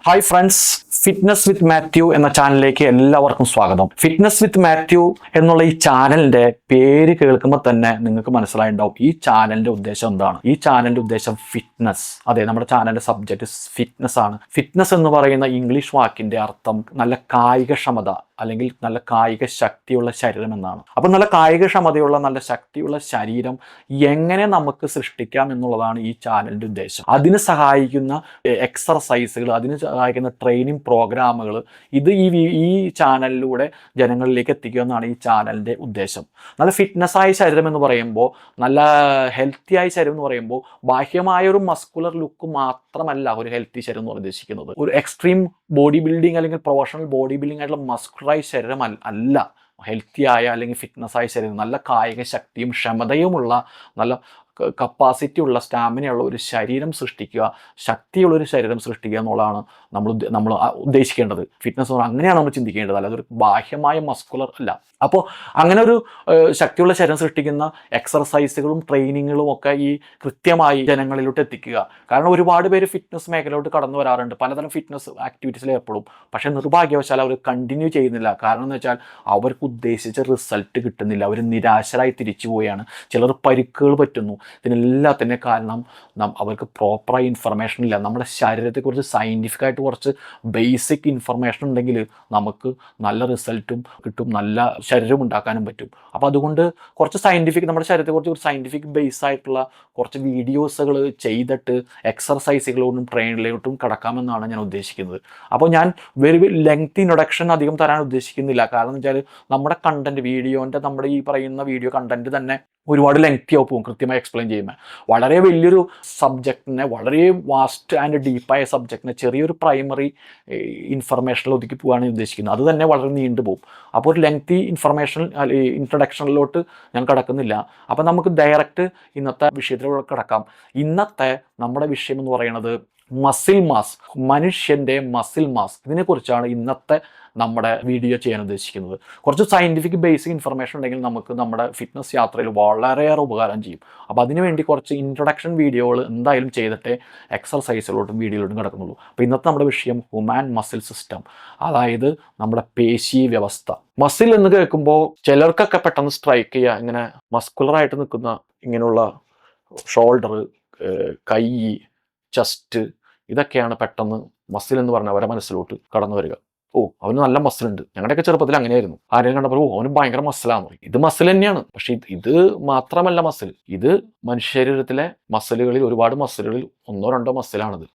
Hi friends, fitness വിത്ത് മാത്യു എന്ന ചാനലിലേക്ക് എല്ലാവർക്കും സ്വാഗതം. ഫിറ്റ്നസ് വിത്ത് മാത്യു എന്നുള്ള ഈ ചാനലിന്റെ പേര് കേൾക്കുമ്പോൾ തന്നെ നിങ്ങൾക്ക് മനസ്സിലായിട്ടുണ്ടാവും ഈ ചാനലിന്റെ ഉദ്ദേശം എന്താണ്. ഈ ചാനലിന്റെ ഉദ്ദേശം ഫിറ്റ്നസ്. അതെ, നമ്മുടെ ചാനലിന്റെ സബ്ജക്റ്റ് ഫിറ്റ്നസ് ആണ്. ഫിറ്റ്നസ് എന്ന് പറയുന്ന ഇംഗ്ലീഷ് വാക്കിന്റെ അർത്ഥം നല്ല കായികക്ഷമത അല്ലെങ്കിൽ നല്ല കായിക ശക്തിയുള്ള ശരീരം എന്നാണ്. അപ്പം നല്ല കായികക്ഷമതയുള്ള നല്ല ശക്തിയുള്ള ശരീരം എങ്ങനെ നമുക്ക് സൃഷ്ടിക്കാം എന്നുള്ളതാണ് ഈ ചാനലിന്റെ ഉദ്ദേശം. അതിന് സഹായിക്കുന്ന എക്സർസൈസുകൾ, അതിന് സഹായിക്കുന്ന ട്രെയിനിങ് പ്രോഗ്രാമുകൾ ഇത് ഈ ചാനലിലൂടെ ജനങ്ങളിലേക്ക് എത്തിക്കുക എന്നാണ് ഈ ചാനലിന്റെ ഉദ്ദേശം. നല്ല ഫിറ്റ്നസ്സായ ശരീരം എന്ന് പറയുമ്പോൾ, നല്ല ഹെൽത്തി ആയ ശരീരം എന്ന് പറയുമ്പോൾ ബാഹ്യമായ ഒരു മസ്കുലർ ലുക്ക് മാത്രമല്ല ഒരു ഹെൽത്തി ശരീരം എന്ന് ഉദ്ദേശിക്കുന്നത്. ഒരു എക്സ്ട്രീം ബോഡി ബിൽഡിംഗ് അല്ലെങ്കിൽ പ്രൊഫഷണൽ ബോഡി ബിൽഡിംഗ് ആയിട്ടുള്ള മസ്കുലറായ ശരീരം അല്ല ഹെൽത്തി ആയ അല്ലെങ്കിൽ ഫിറ്റ്നസ്സായ ശരീരം. നല്ല കായിക ശക്തിയും ക്ഷമതയുമുള്ള, നല്ല കപ്പാസിറ്റി ഉള്ള, സ്റ്റാമിനയുള്ള ഒരു ശരീരം സൃഷ്ടിക്കുക, ശക്തിയുള്ളൊരു ശരീരം സൃഷ്ടിക്കുക എന്നുള്ളതാണ് നമ്മൾ ഉദ്ദേശിക്കേണ്ടത്. ഫിറ്റ്നസ് എന്ന് പറഞ്ഞാൽ അങ്ങനെയാണ് നമ്മൾ ചിന്തിക്കേണ്ടത്, അല്ലാതെ ഒരു ബാഹ്യമായ മസ്കുലർ അല്ല. അപ്പോൾ അങ്ങനെ ഒരു ശക്തിയുള്ള ശരീരം സൃഷ്ടിക്കുന്ന എക്സർസൈസുകളും ട്രെയിനിങ്ങുകളും ഒക്കെ ഈ കൃത്യമായി ജനങ്ങളിലോട്ട് എത്തിക്കുക. കാരണം ഒരുപാട് പേര് ഫിറ്റ്നസ് മേഖലയിലോട്ട് കടന്നു വരാറുണ്ട്, പലതരം ഫിറ്റ്നസ് ആക്ടിവിറ്റീസിൽ ഏർപ്പെടും. പക്ഷേ നിർഭാഗ്യവശാൽ അവർ കണ്ടിന്യൂ ചെയ്യുന്നില്ല. കാരണം എന്ന് വെച്ചാൽ അവർക്ക് ഉദ്ദേശിച്ച റിസൾട്ട് കിട്ടുന്നില്ല, അവർ നിരാശരായി തിരിച്ചു പോവുകയാണ്. ചിലർ പരിക്കുകൾ പറ്റുന്നു. ഇതിനെല്ലാത്തിൻ്റെ കാരണം അവർക്ക് പ്രോപ്പറായി ഇൻഫർമേഷൻ ഇല്ല. നമ്മുടെ ശരീരത്തെക്കുറിച്ച് സയൻറ്റിഫിക്കായിട്ട് കുറച്ച് ബേസിക് ഇൻഫർമേഷൻ ഉണ്ടെങ്കിൽ നമുക്ക് നല്ല റിസൾട്ടും കിട്ടും, നല്ല ശരീരം ഉണ്ടാക്കാനും പറ്റും. അപ്പോൾ അതുകൊണ്ട് കുറച്ച് നമ്മുടെ ശരീരത്തെക്കുറിച്ച് ഒരു സയൻറ്റിഫിക് ബേസ് ആയിട്ടുള്ള കുറച്ച് വീഡിയോസുകൾ ചെയ്തിട്ട് എക്സർസൈസുകളോടും ട്രെയിനിലോട്ടും കടക്കാമെന്നാണ് ഞാൻ ഉദ്ദേശിക്കുന്നത്. അപ്പോൾ ഞാൻ വെരി ലെങ്തി ഇൻട്രൊഡക്ഷൻ അധികം തരാൻ ഉദ്ദേശിക്കുന്നില്ല. കാരണം എന്ന് വെച്ചാൽ നമ്മുടെ കണ്ടന്റ്, നമ്മുടെ ഈ പറയുന്ന വീഡിയോ കണ്ടന്റ് തന്നെ ഒരുപാട് ലെങ്തി ആവും പോകും കൃത്യമായി എക്സ്പ്ലെയിൻ ചെയ്യുമ്പോൾ. വളരെ വലിയൊരു സബ്ജക്റ്റിനെ, വളരെ വാസ്റ്റ് ആൻഡ് ഡീപ്പായ സബ്ജക്റ്റിനെ ചെറിയൊരു പ്രൈമറി ഇൻഫർമേഷനിൽ ഒതുക്കി പോകാനാണ് ഉദ്ദേശിക്കുന്നത്. അത് തന്നെ വളരെ നീണ്ടു പോകും. അപ്പോൾ ഒരു ലെങ്തി ഇൻട്രൊഡക്ഷനിലോട്ട് ഞാൻ കടക്കുന്നില്ല. അപ്പോൾ നമുക്ക് ഡയറക്റ്റ് ഇന്നത്തെ വിഷയത്തിലൂടെ കിടക്കാം. ഇന്നത്തെ നമ്മുടെ വിഷയം എന്ന് പറയുന്നത് മസിൽ മാസ്, മനുഷ്യൻ്റെ മസിൽ മാസ്. ഇതിനെക്കുറിച്ചാണ് ഇന്നത്തെ നമ്മുടെ വീഡിയോ ചെയ്യാൻ ഉദ്ദേശിക്കുന്നത്. കുറച്ച് സയൻറ്റിഫിക് ബേസിക് ഇൻഫർമേഷൻ ഉണ്ടെങ്കിൽ നമുക്ക് നമ്മുടെ ഫിറ്റ്നസ് യാത്രയിൽ വളരെയേറെ ഉപകാരം ചെയ്യും. അപ്പോൾ അതിനുവേണ്ടി കുറച്ച് ഇൻട്രൊഡക്ഷൻ വീഡിയോകൾ എന്തായാലും ചെയ്തിട്ടേ എക്സർസൈസിലോട്ടും വീഡിയോയിലോട്ടും കിടക്കുന്നുള്ളൂ. അപ്പോൾ ഇന്നത്തെ നമ്മുടെ വിഷയം ഹ്യൂമൻ മസിൽ സിസ്റ്റം, അതായത് നമ്മുടെ പേശി വ്യവസ്ഥ. മസിൽ എന്ന് കേൾക്കുമ്പോൾ ചിലർക്കൊക്കെ പെട്ടെന്ന് സ്ട്രൈക്ക് ചെയ്യുക ഇങ്ങനെ മസ്കുലറായിട്ട് നിൽക്കുന്ന ഇങ്ങനെയുള്ള ഷോൾഡർ, കൈ, ചെസ്റ്റ്, ഇതൊക്കെയാണ് പെട്ടെന്ന് മസിൽ എന്ന് പറഞ്ഞാൽ അവരെ മനസ്സിലോട്ട് കടന്നു വരിക. അവന് നല്ല മസിലുണ്ട്. ഞങ്ങളുടെയൊക്കെ ചെറുപ്പത്തിൽ അങ്ങനെയായിരുന്നു. ആരെയും കണ്ടപ്പോൾ അവന് ഭയങ്കര മസിലാന്ന് പറയും. ഇത് മസിൽ തന്നെയാണ്. പക്ഷെ ഇത് മാത്രമല്ല മസിൽ. ഇത് മനുഷ്യ ശരീരത്തിലെ മസിലുകളിൽ ഒരുപാട് മസിലുകളിൽ ഒന്നോ രണ്ടോ മസിലാണിത്.